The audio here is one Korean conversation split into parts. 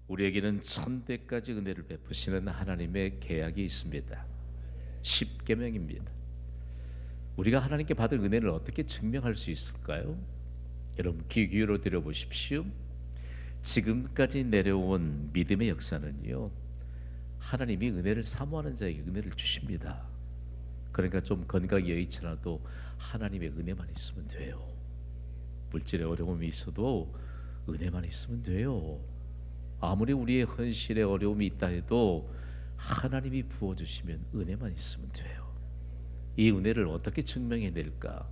우리에게는 천대까지 은혜를 베푸시는 하나님의 계약이 있습니다. 십계명입니다. 우리가 하나님께 받은 은혜를 어떻게 증명할 수 있을까요? 여러분 귀 기울여 들어보십시오. 지금까지 내려온 믿음의 역사는요, 하나님이 은혜를 사모하는 자에게 은혜를 주십니다. 그러니까 좀 건강이 여의치라도 하나님의 은혜만 있으면 돼요. 물질의 어려움이 있어도 은혜만 있으면 돼요. 아무리 우리의 현실에 어려움이 있다 해도 하나님이 부어주시면 은혜만 있으면 돼요. 이 은혜를 어떻게 증명해낼까?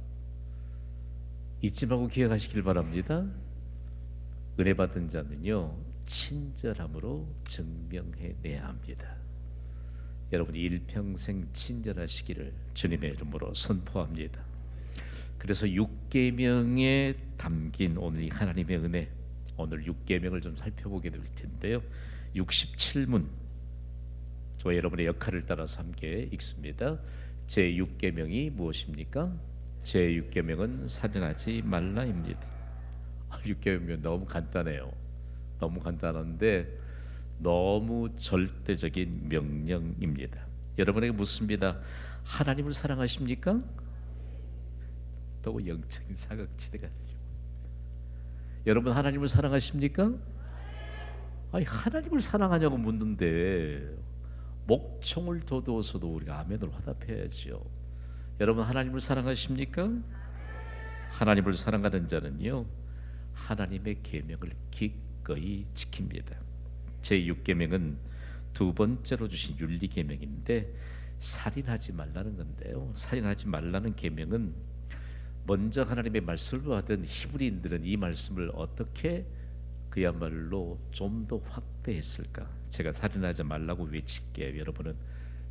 잊지 말고 기억하시길 바랍니다. 은혜 받은 자는요, 친절함으로 증명해내야 합니다. 여러분이 일평생 친절하시기를 주님의 이름으로 선포합니다. 그래서 6계명에 담긴 오늘 이 하나님의 은혜, 오늘 6계명을 좀 살펴보게 될 텐데요. 67문, 저 여러분의 역할을 따라서 함께 읽습니다. 제6계명이 무엇입니까? 제6계명은 살인하지 말라입니다. 6계명 너무 간단해요. 너무 간단한데 너무 절대적인 명령입니다. 여러분에게 묻습니다. 하나님을 사랑하십니까? 또 영적인 사각지대가 되죠. 여러분 하나님을 사랑하십니까? 아니 하나님을 사랑하냐고 묻는데 목청을 돋워서도 우리가 아멘으로 화답해야죠. 여러분 하나님을 사랑하십니까? 하나님을 사랑하는 자는요, 하나님의 계명을 기꺼이 지킵니다. 제6계명은 두 번째로 주신 윤리계명인데 살인하지 말라는 건데요, 살인하지 말라는 계명은 먼저 하나님의 말씀을 받은 히브리인들은 이 말씀을 어떻게 그야말로 좀 더 확대했을까? 제가 살인하지 말라고 외칠게요. 여러분은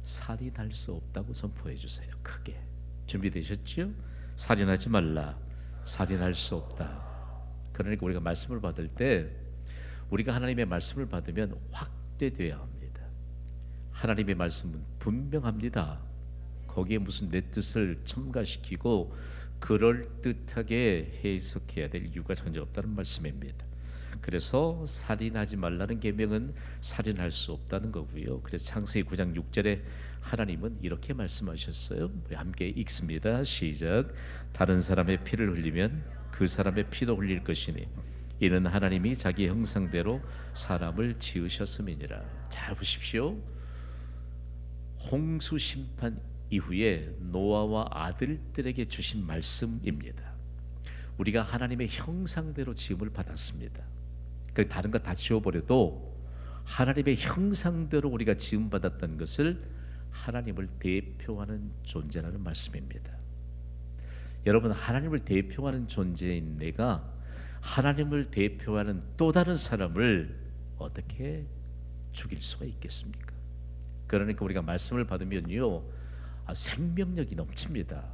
살인할 수 없다고 선포해 주세요. 크게. 준비되셨죠? 살인하지 말라. 살인할 수 없다. 그러니까 우리가 말씀을 받을 때, 우리가 하나님의 말씀을 받으면 확대돼야 합니다. 하나님의 말씀은 분명합니다. 거기에 무슨 내 뜻을 첨가시키고 그럴듯하게 해석해야 될 이유가 전혀 없다는 말씀입니다. 그래서 살인하지 말라는 계명은 살인할 수 없다는 거고요. 그래서 창세기 9장 6절에 하나님은 이렇게 말씀하셨어요. 우리 함께 읽습니다. 시작. 다른 사람의 피를 흘리면 그 사람의 피도 흘릴 것이니 이는 하나님이 자기 형상대로 사람을 지으셨음이니라. 잘 보십시오. 홍수 심판 이후에 노아와 아들들에게 주신 말씀입니다. 우리가 하나님의 형상대로 지음을 받았습니다. 그 다른 거 다 지워버려도 하나님의 형상대로 우리가 지음 받았다는 것을 하나님을 대표하는 존재라는 말씀입니다. 여러분 하나님을 대표하는 존재인 내가 하나님을 대표하는 또 다른 사람을 어떻게 죽일 수가 있겠습니까? 그러니까 우리가 말씀을 받으면요, 생명력이 넘칩니다.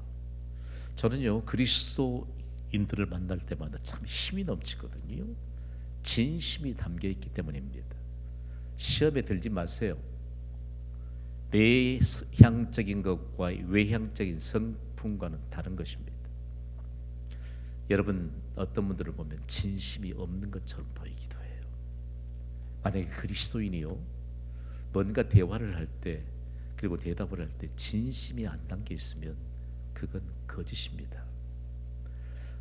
저는요 그리스도인들을 만날 때마다 참 힘이 넘치거든요. 진심이 담겨있기 때문입니다. 시험에 들지 마세요. 내향적인 것과 외향적인 성품과는 다른 것입니다. 여러분 어떤 분들을 보면 진심이 없는 것처럼 보이기도 해요. 만약에 그리스도인이요, 뭔가 대화를 할 때 그리고 대답을 할 때 진심이 안 담겨 있으면 그건 거짓입니다.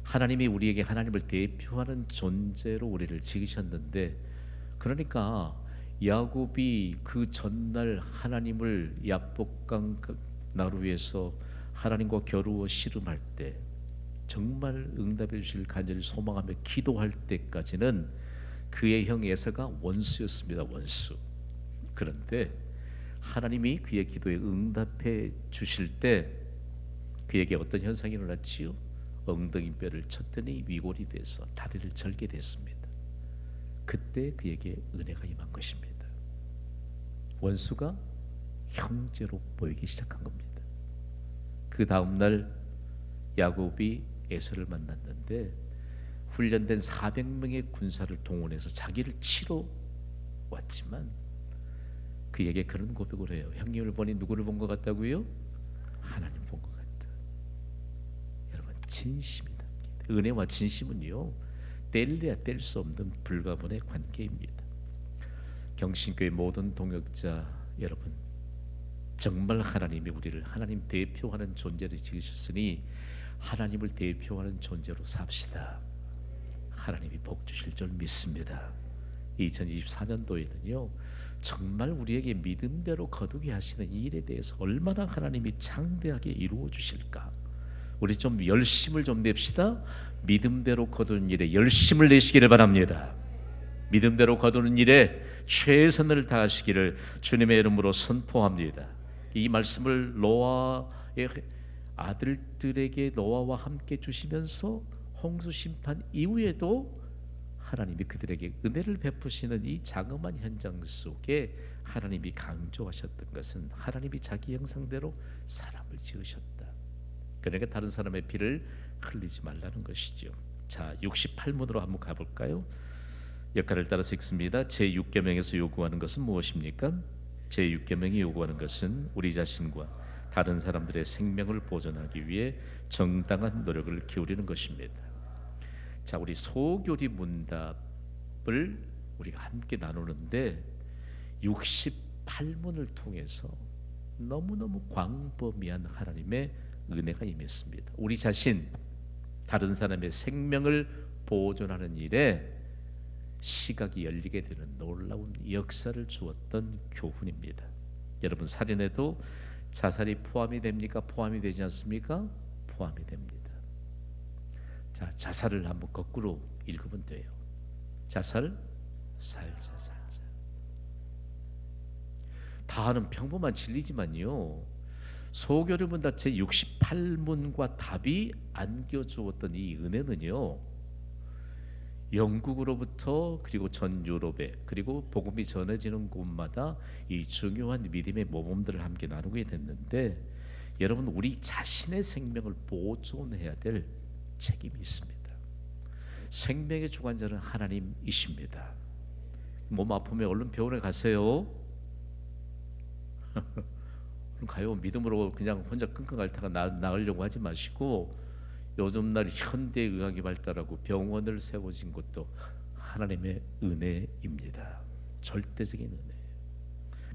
하나님이 우리에게 하나님을 대표하는 존재로 우리를 지으셨는데, 그러니까 야곱이 그 전날 하나님을 야복강 나루에서 하나님과 겨루어 씨름할 때 정말 응답해 주실 간절히 소망하며 기도할 때까지는 그의 형 에서가 원수였습니다. 원수. 그런데 하나님이 그의 기도에 응답해 주실 때 그에게 어떤 현상이 일어났지요? 엉덩이 뼈를 쳤더니 위골이 돼서 다리를 절게 됐습니다. 그때 그에게 은혜가 임한 것입니다. 원수가 형제로 보이기 시작한 겁니다. 그 다음날 야곱이 에서를 만났는데 훈련된 400명의 군사를 동원해서 자기를 치러 왔지만 그에게 그런 고백을 해요. 형님을 보니 누구를 본 것 같다고요? 하나님 본 것 같다. 여러분 진심이다. 은혜와 진심은요 뗄래야 뗄 수 없는 불가분의 관계입니다. 경신교회 모든 동역자 여러분, 정말 하나님이 우리를 하나님 대표하는 존재를 지으셨으니 하나님을 대표하는 존재로 삽시다. 하나님이 복 주실 줄 믿습니다. 2024년도에는요 정말 우리에게 믿음대로 거두게 하시는 이 일에 대해서 얼마나 하나님이 장대하게 이루어 주실까. 우리 좀 열심을 좀 냅시다. 믿음대로 거두는 일에 열심을 내시기를 바랍니다. 믿음대로 거두는 일에 최선을 다하시기를 주님의 이름으로 선포합니다. 이 말씀을 노아의 아들들에게 노아와 함께 주시면서 홍수 심판 이후에도 하나님이 그들에게 은혜를 베푸시는 이 장엄한 현장 속에 하나님이 강조하셨던 것은 하나님이 자기 형상대로 사람을 지으셨다. 그러니까 다른 사람의 피를 흘리지 말라는 것이죠. 자, 68문으로 한번 가볼까요? 역할을 따라서 읽습니다. 제6계명에서 요구하는 것은 무엇입니까? 제6계명이 요구하는 것은 우리 자신과 다른 사람들의 생명을 보존하기 위해 정당한 노력을 기울이는 것입니다. 자, 우리 소교리 문답을 우리가 함께 나누는데 68문을 통해서 너무너무 광범위한 하나님의 은혜가 임했습니다. 우리 자신, 다른 사람의 생명을 보존하는 일에 시각이 열리게 되는 놀라운 역사를 주었던 교훈입니다. 여러분, 살인에도 자살이 포함이 됩니까? 포함이 되지 않습니까? 포함이 됩니다. 자, 자살을 한번 거꾸로 읽으면 돼요. 자살, 살자, 살자. 다는 평범한 진리지만요, 소교리 문답 제68문과 답이 안겨주었던 이 은혜는요, 영국으로부터 그리고 전 유럽에 그리고 복음이 전해지는 곳마다 이 중요한 믿음의 모범들을 함께 나누게 됐는데, 여러분, 우리 자신의 생명을 보존해야 될 책임이 있습니다. 생명의 주관자는 하나님이십니다. 몸 아프면 얼른 병원에 가세요. 가요. 믿음으로 그냥 혼자 끙끙 앓다가 나으려고 하지 마시고, 요즘 날 현대 의학이 발달하고 병원을 세워진 것도 하나님의 은혜입니다. 절대적인 은혜.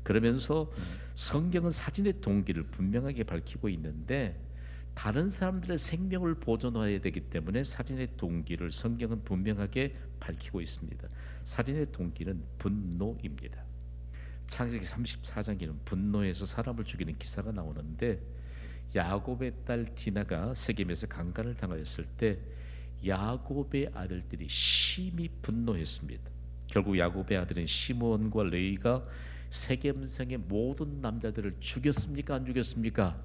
그러면서 성경은 살인의 동기를 분명하게 밝히고 있는데, 다른 사람들의 생명을 보존해야 되기 때문에 살인의 동기를 성경은 분명하게 밝히고 있습니다. 살인의 동기는 분노입니다. 창세기 34장에는 분노에서 사람을 죽이는 기사가 나오는데, 야곱의 딸 디나가 세겜에서 강간을 당하였을 때 야곱의 아들들이 심히 분노했습니다. 결국 야곱의 아들인 시므온과 레위가 세겜성의 모든 남자들을 죽였습니까? 안 죽였습니까?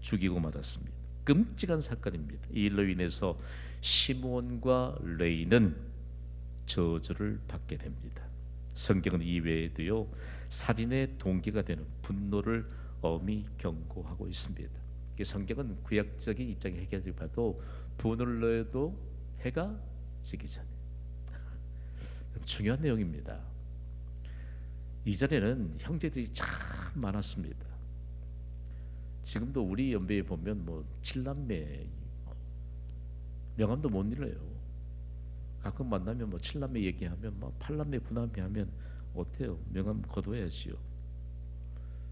죽이고 말았습니다. 끔찍한 사건입니다. 이 일로 인해서 시므온과 레위는 저주를 받게 됩니다. 성경은 이외에도요, 살인의 동기가 되는 분노를 엄히 경고하고 있습니다. 성경은 구약적인 입장에 해결을 봐도 분을 넣어도 해가 지기 전에. 중요한 내용입니다. 이전에는 형제들이 참 많았습니다. 지금도 우리 연배에 보면 뭐 7남매 명함도 못 읽어요. 가끔 만나면 뭐 7남매 얘기하면 뭐 8남매 9남매 하면 어때요? 명함 거둬야지요.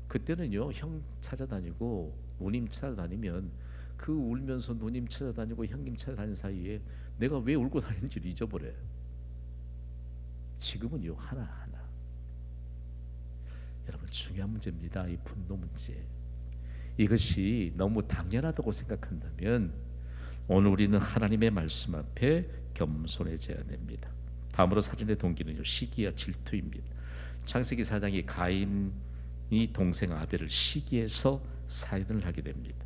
그때는요, 형 찾아다니고 누님 찾아다니면 그 울면서 누님 찾아다니고 형님 찾아다니는 사이에 내가 왜 울고 다니는지를 잊어버려요. 지금은요, 하나하나. 여러분, 중요한 문제입니다. 이 분노 문제. 이것이 너무 당연하다고 생각한다면 오늘 우리는 하나님의 말씀 앞에 겸손해져야 됩니다. 다음으로 살인의 동기는요, 시기와 질투입니다. 창세기 4장이 가인이 동생 아벨을 시기해서 살인을 하게 됩니다.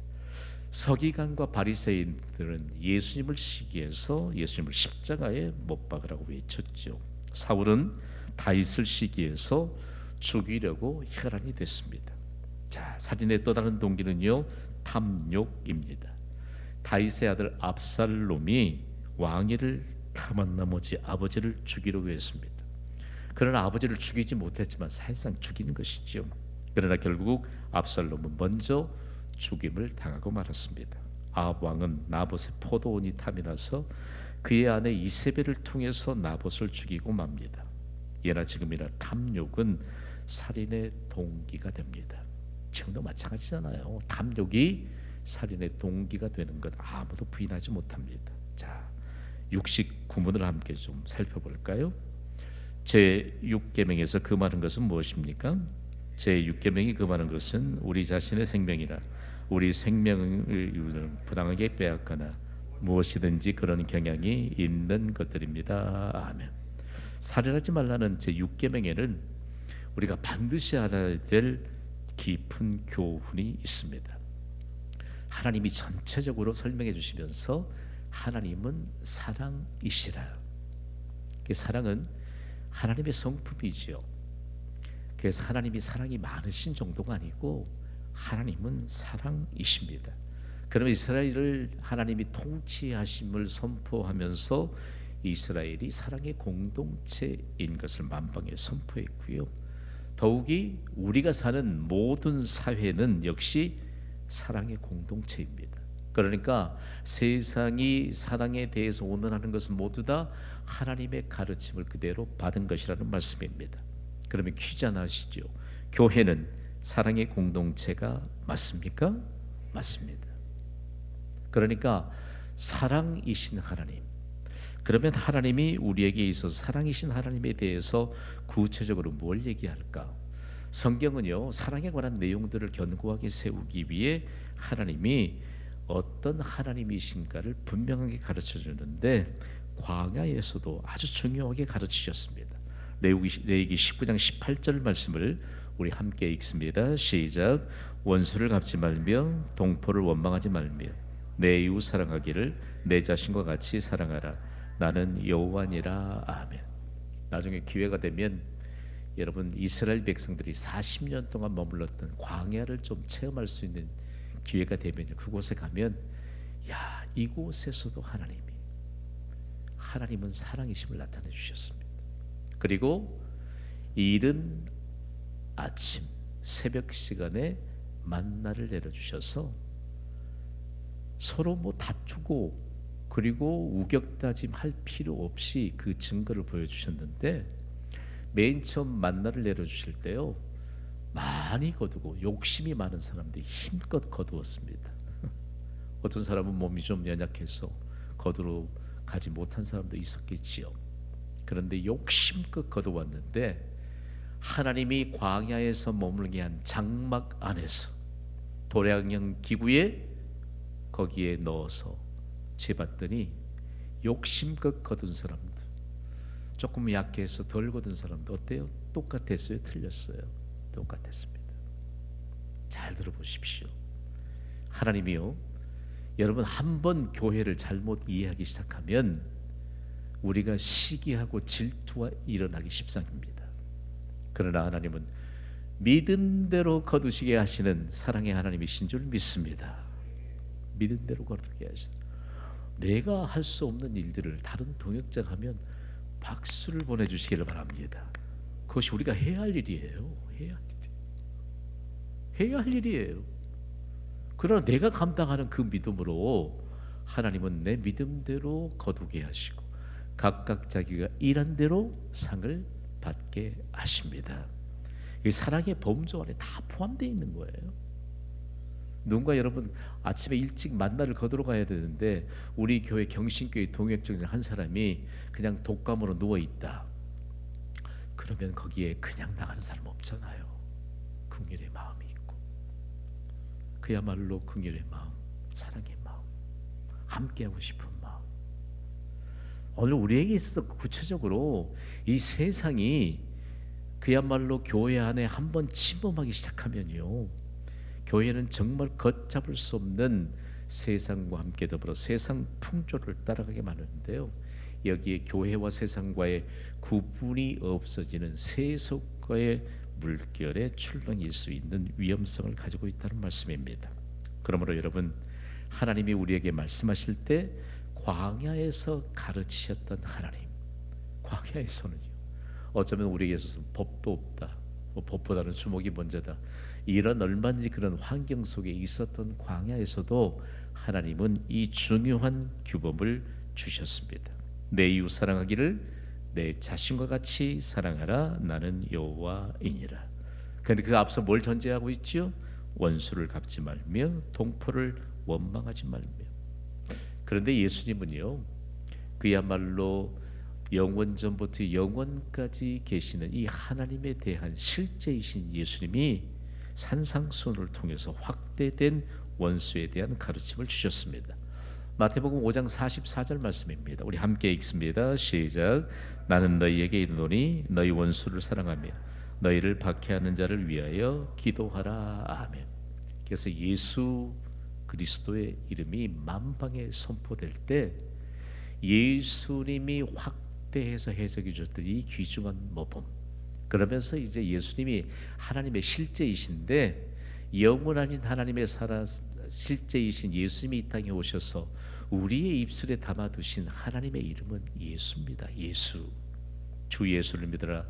서기관과 바리새인들은 예수님을 시기해서 예수님을 십자가에 못 박으라고 외쳤죠. 사울은 다윗을 시기해서 죽이려고 혈안이 됐습니다. 자, 살인의 또 다른 동기는요, 탐욕입니다. 다윗의 아들 압살롬이 왕위를 탐한 나머지 아버지를 죽이려고 했습니다. 그러나 아버지를 죽이지 못했지만 사실상 죽이는 것이죠. 그러나 결국 압살롬은 먼저 죽임을 당하고 말았습니다. 아합 왕은 나봇의 포도원이 탐이 나서 그의 아내 이세벨을 통해서 나봇을 죽이고 맙니다. 예나 지금이나 탐욕은 살인의 동기가 됩니다. 지금도 마찬가지잖아요. 탐욕이 살인의 동기가 되는 것 아무도 부인하지 못합니다. 자, 육식 구문을 함께 좀 살펴볼까요? 제 6계명에서 금하는 것은 무엇입니까? 제 6계명이 금하는 것은 우리 자신의 생명이나 우리 생명을 부당하게 빼앗거나 무엇이든지 그런 경향이 있는 것들입니다. 아멘. 살인하지 말라는 제 6계명에는 우리가 반드시 알아야 될 깊은 교훈이 있습니다. 하나님이 전체적으로 설명해 주시면서 하나님은 사랑이시라. 사랑은 하나님의 성품이지요. 그래서 하나님이 사랑이 많으신 정도가 아니고 하나님은 사랑이십니다. 그러면 이스라엘을 하나님이 통치하심을 선포하면서 이스라엘이 사랑의 공동체인 것을 만방에 선포했고요. 더욱이 우리가 사는 모든 사회는 역시 사랑의 공동체입니다. 그러니까 세상이 사랑에 대해서 온언하는 것은 모두 다 하나님의 가르침을 그대로 받은 것이라는 말씀입니다. 그러면 퀴즈 하나 하시죠. 교회는 사랑의 공동체가 맞습니까? 맞습니다. 그러니까 사랑이신 하나님, 그러면 하나님이 우리에게 있어서 사랑이신 하나님에 대해서 구체적으로 뭘 얘기할까? 성경은요, 사랑에 관한 내용들을 견고하게 세우기 위해 하나님이 어떤 하나님이신가를 분명하게 가르쳐 주는데 광야에서도 아주 중요하게 가르치셨습니다. 레위기 19장 18절 말씀을 우리 함께 읽습니다. 시작. 원수를 갚지 말며 동포를 원망하지 말며 내 이웃 사랑하기를 내 자신과 같이 사랑하라. 나는 여호와니라. 아멘. 나중에 기회가 되면 여러분 이스라엘 백성들이 40년 동안 머물렀던 광야를 좀 체험할 수 있는 기회가 되면 그곳에 가면 야, 이곳에서도 하나님은 사랑이심을 나타내 주셨습니다. 그리고 이른 아침 새벽 시간에 만나를 내려 주셔서 서로 다투고 그리고 우격다짐 할 필요 없이 그 증거를 보여주셨는데 맨 처음 만나를 내려주실 때요 많이 거두고 욕심이 많은 사람들이 힘껏 거두었습니다. 어떤 사람은 몸이 좀 연약해서 거두러 가지 못한 사람도 있었겠지요. 그런데 욕심껏 거두었는데 하나님이 광야에서 머물게 한 장막 안에서 도량형 기구에 거기에 넣어서 재봤더니 욕심껏 거둔 사람들, 조금 약해서 덜 거둔 사람들 어때요? 똑같았어요? 틀렸어요? 똑같았습니다. 잘 들어보십시오. 하나님이요, 여러분 한번 교회를 잘못 이해하기 시작하면 우리가 시기하고 질투가 일어나기 십상입니다. 그러나 하나님은 믿은 대로 거두시게 하시는 사랑의 하나님이신 줄 믿습니다. 믿은 대로 거두게 하시는, 내가 할 수 없는 일들을 다른 동역자가 하면 박수를 보내주시기를 바랍니다. 그것이 우리가 해야 할 일이에요. 해야 할 일이에요. 그러나 내가 감당하는 그 믿음으로 하나님은 내 믿음대로 거두게 하시고 각각 자기가 일한 대로 상을 받게 하십니다. 이 사랑의 범주 안에 다 포함되어 있는 거예요. 누군가 여러분 아침에 일찍 만나를 거두러 가야 되는데 우리 교회 경신교회 동역적인 한 사람이 그냥 독감으로 누워있다. 그러면 거기에 그냥 나가는 사람 없잖아요. 긍휼의 마음이 있고, 그야말로 긍휼의 마음, 사랑의 마음, 함께하고 싶은 마음. 오늘 우리에게 있어서 구체적으로 이 세상이 그야말로 교회 안에 한번 침범하기 시작하면요, 교회는 정말 걷잡을 수 없는 세상과 함께 더불어 세상 풍조를 따라가게 마련인데요, 여기에 교회와 세상과의 구분이 없어지는 세속과의 물결에 출렁일 수 있는 위험성을 가지고 있다는 말씀입니다. 그러므로 여러분, 하나님이 우리에게 말씀하실 때 광야에서 가르치셨던 하나님, 광야에서는요, 어쩌면 우리에게 있어서 법도 없다, 법보다는 주먹이 먼저다, 이런 얼마든지 그런 환경 속에 있었던 광야에서도 하나님은 이 중요한 규범을 주셨습니다. 내 이웃 사랑하기를 내 자신과 같이 사랑하라. 나는 여호와이니라. 그런데 그 앞서 뭘 전제하고 있지요? 원수를 갚지 말며 동포를 원망하지 말며. 그런데 예수님은요, 그야말로 영원전부터 영원까지 계시는 이 하나님에 대한 실제이신 예수님이 산상수훈을 통해서 확대된 원수에 대한 가르침을 주셨습니다. 마태복음 5장 44절 말씀입니다. 우리 함께 읽습니다. 시작. 나는 너희에게 이르노니 너희 원수를 사랑하며 너희를 박해하는 자를 위하여 기도하라. 아멘. 그래서 예수 그리스도의 이름이 만방에 선포될 때 예수님이 확대해서 해석해 주셨던 이 귀중한 모범, 그러면서 이제 예수님이 하나님의 실제이신데 영원하신 하나님의 실제이신 예수님이 이 땅에 오셔서 우리의 입술에 담아두신 하나님의 이름은 예수입니다. 예수. 주 예수를 믿으라.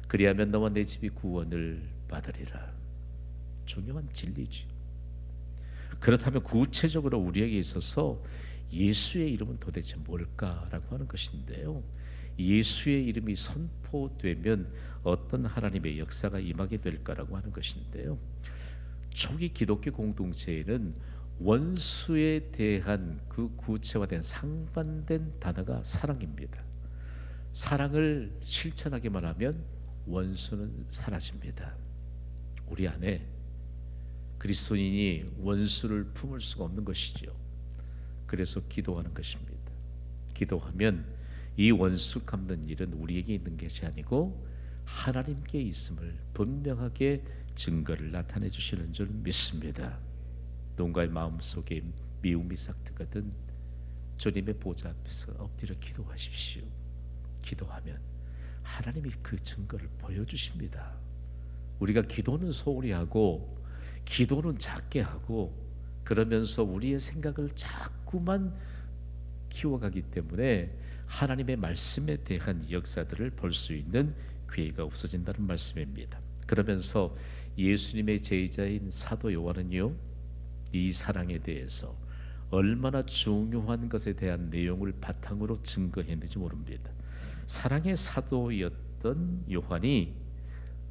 그리하면 너와 내 집이 구원을 받으리라. 중요한 진리지. 그렇다면 구체적으로 우리에게 있어서 예수의 이름은 도대체 뭘까라고 하는 것인데요, 예수의 이름이 선포되면 어떤 하나님의 역사가 임하게 될까라고 하는 것인데요, 초기 기독교 공동체에는 원수에 대한 그 구체화된 상반된 단어가 사랑입니다. 사랑을 실천하기만 하면 원수는 사라집니다. 우리 안에 그리스도인이 원수를 품을 수가 없는 것이죠. 그래서 기도하는 것입니다. 기도하면 이 원수 갚는 일은 우리에게 있는 것이 아니고 하나님께 있음을 분명하게 증거를 나타내 주시는 줄 믿습니다. 누군가의 마음속에 미움이 싹트거든 주님의 보좌 앞에서 엎드려 기도하십시오. 기도하면 하나님이 그 증거를 보여주십니다. 우리가 기도는 소홀히 하고 기도는 작게 하고 그러면서 우리의 생각을 자꾸만 키워가기 때문에 하나님의 말씀에 대한 역사들을 볼 수 있는 기회가 없어진다는 말씀입니다. 그러면서 예수님의 제자인 사도 요한은요, 이 사랑에 대해서 얼마나 중요한 것에 대한 내용을 바탕으로 증거했는지 모릅니다. 사랑의 사도였던 요한이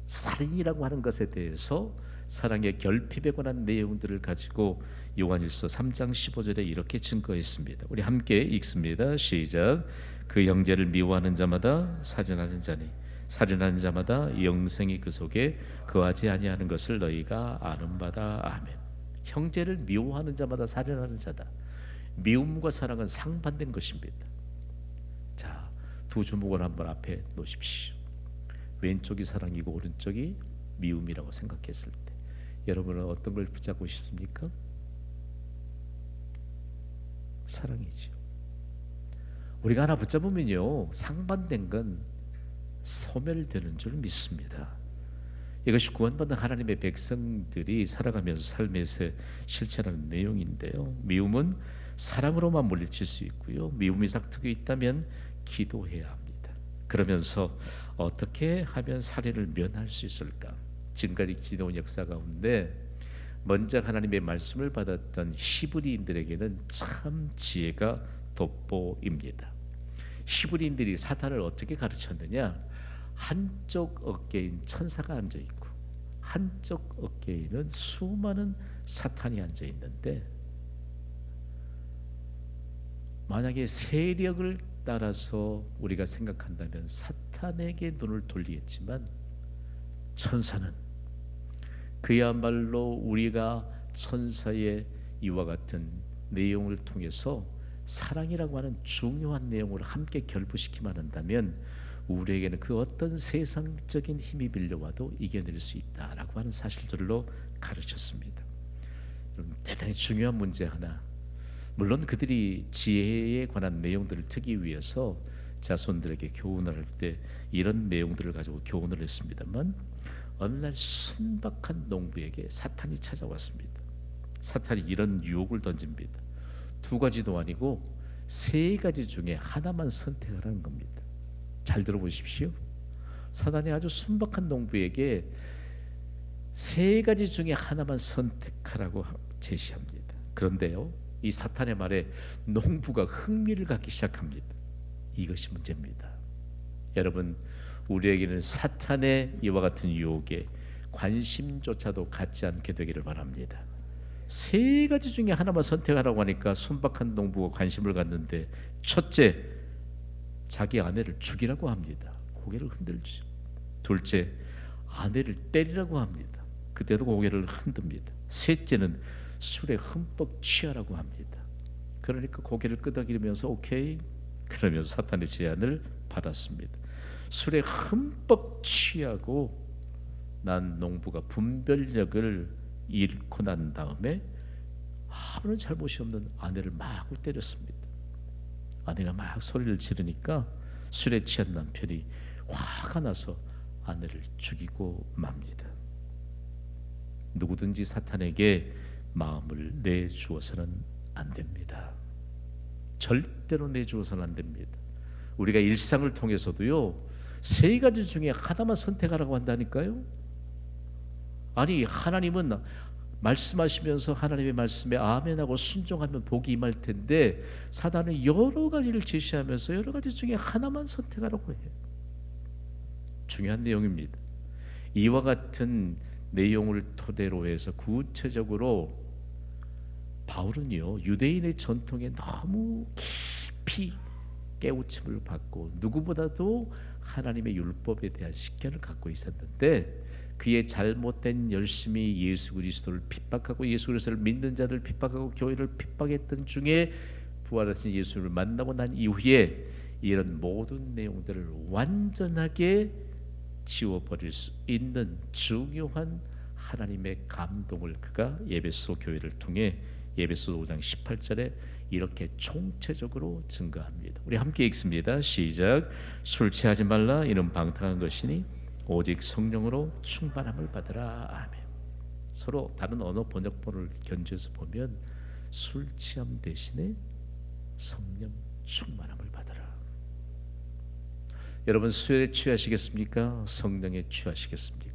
살인이라고 하는 것에 대해서 사랑의 결핍에 관한 내용들을 가지고 요한일서 3장 15절에 이렇게 증거했습니다. 우리 함께 읽습니다. 시작. 그 형제를 미워하는 자마다 살인하는 자니 살인하는 자마다 영생이 그 속에 거하지 아니하는 것을 너희가 아는 바다. 아멘. 형제를 미워하는 자마다 살인하는 자다. 미움과 사랑은 상반된 것입니다. 자, 두 주먹을 한번 앞에 놓으십시오. 왼쪽이 사랑이고 오른쪽이 미움이라고 생각했을 때 여러분은 어떤 걸 붙잡고 싶습니까? 사랑이죠. 우리가 하나 붙잡으면요, 상반된 건 소멸되는 줄 믿습니다. 이것이 구원받은 하나님의 백성들이 살아가면서 삶에서 실천하는 내용인데요, 미움은 사랑으로만 물리칠 수 있고요, 미움이 싹트고 있다면 기도해야 합니다. 그러면서 어떻게 하면 살인을 면할 수 있을까? 지금까지 지도원 역사 가운데 먼저 하나님의 말씀을 받았던 히브리인들에게는 참 지혜가 돋보입니다. 히브리인들이 사탄을 어떻게 가르쳤느냐? 한쪽 어깨인 천사가 앉아 있고 한쪽 어깨에는 수많은 사탄이 앉아 있는데, 만약에 세력을 따라서 우리가 생각한다면 사탄에게 눈을 돌리겠지만, 천사는 그야말로 우리가 천사의 이와 같은 내용을 통해서 사랑이라고 하는 중요한 내용을 함께 결부시키만 한다면 우리에게는 그 어떤 세상적인 힘이 빌려와도 이겨낼 수 있다라고 하는 사실들로 가르쳤습니다. 대단히 중요한 문제 하나, 물론 그들이 지혜에 관한 내용들을 트기 위해서 자손들에게 교훈을 할 때 이런 내용들을 가지고 교훈을 했습니다만, 어느 날 순박한 농부에게 사탄이 찾아왔습니다. 사탄이 이런 유혹을 던집니다. 두 가지도 아니고 세 가지 중에 하나만 선택하라는 겁니다. 잘 들어보십시오. 사탄이 아주 순박한 농부에게 세 가지 중에 하나만 선택하라고 제시합니다. 그런데요, 이 사탄의 말에 농부가 흥미를 갖기 시작합니다. 이것이 문제입니다. 여러분, 우리에게는 사탄의 이와 같은 유혹에 관심조차도 갖지 않게 되기를 바랍니다. 세 가지 중에 하나만 선택하라고 하니까 순박한 농부가 관심을 갖는데, 첫째, 자기 아내를 죽이라고 합니다. 고개를 흔들죠. 둘째, 아내를 때리라고 합니다. 그때도 고개를 흔듭니다. 셋째는 술에 흠뻑 취하라고 합니다. 그러니까 고개를 끄덕이면서 오케이, 그러면서 사탄의 제안을 받았습니다. 술에 흠뻑 취하고 난 농부가 분별력을 잃고 난 다음에 아무런 잘못이 없는 아내를 마구 때렸습니다. 아내가 막 소리를 지르니까 술에 취한 남편이 화가 나서 아내를 죽이고 맙니다. 누구든지 사탄에게 마음을 내주어서는 안 됩니다. 절대로 내주어서는 안 됩니다. 우리가 일상을 통해서도요, 세 가지 중에 하나만 선택하라고 한다니까요. 아니, 하나님은 말씀하시면서 하나님의 말씀에 아멘하고 순종하면 복이 임할 텐데, 사단은 여러 가지를 제시하면서 여러 가지 중에 하나만 선택하라고 해요. 중요한 내용입니다. 이와 같은 내용을 토대로 해서 구체적으로 바울은요, 유대인의 전통에 너무 깊이 깨우침을 받고 누구보다도 하나님의 율법에 대한 식견을 갖고 있었는데, 그의 잘못된 열심히 예수 그리스도를 핍박하고 예수 그리스도를 믿는 자들 핍박하고 교회를 핍박했던 중에 부활하신 예수를 만나고 난 이후에 이런 모든 내용들을 완전하게 지워버릴 수 있는 중요한 하나님의 감동을 그가 에베소 교회를 통해 에베소 5장 18절에 이렇게 총체적으로 증거합니다. 우리 함께 읽습니다. 시작. 술 취하지 말라, 이는 방탕한 것이니 오직 성령으로 충만함을 받으라. 아멘. 서로 다른 언어 번역본을 견주해서 보면 술 취함 대신에 성령 충만함을 받으라. 여러분, 술에 취하시겠습니까? 성령에 취하시겠습니까?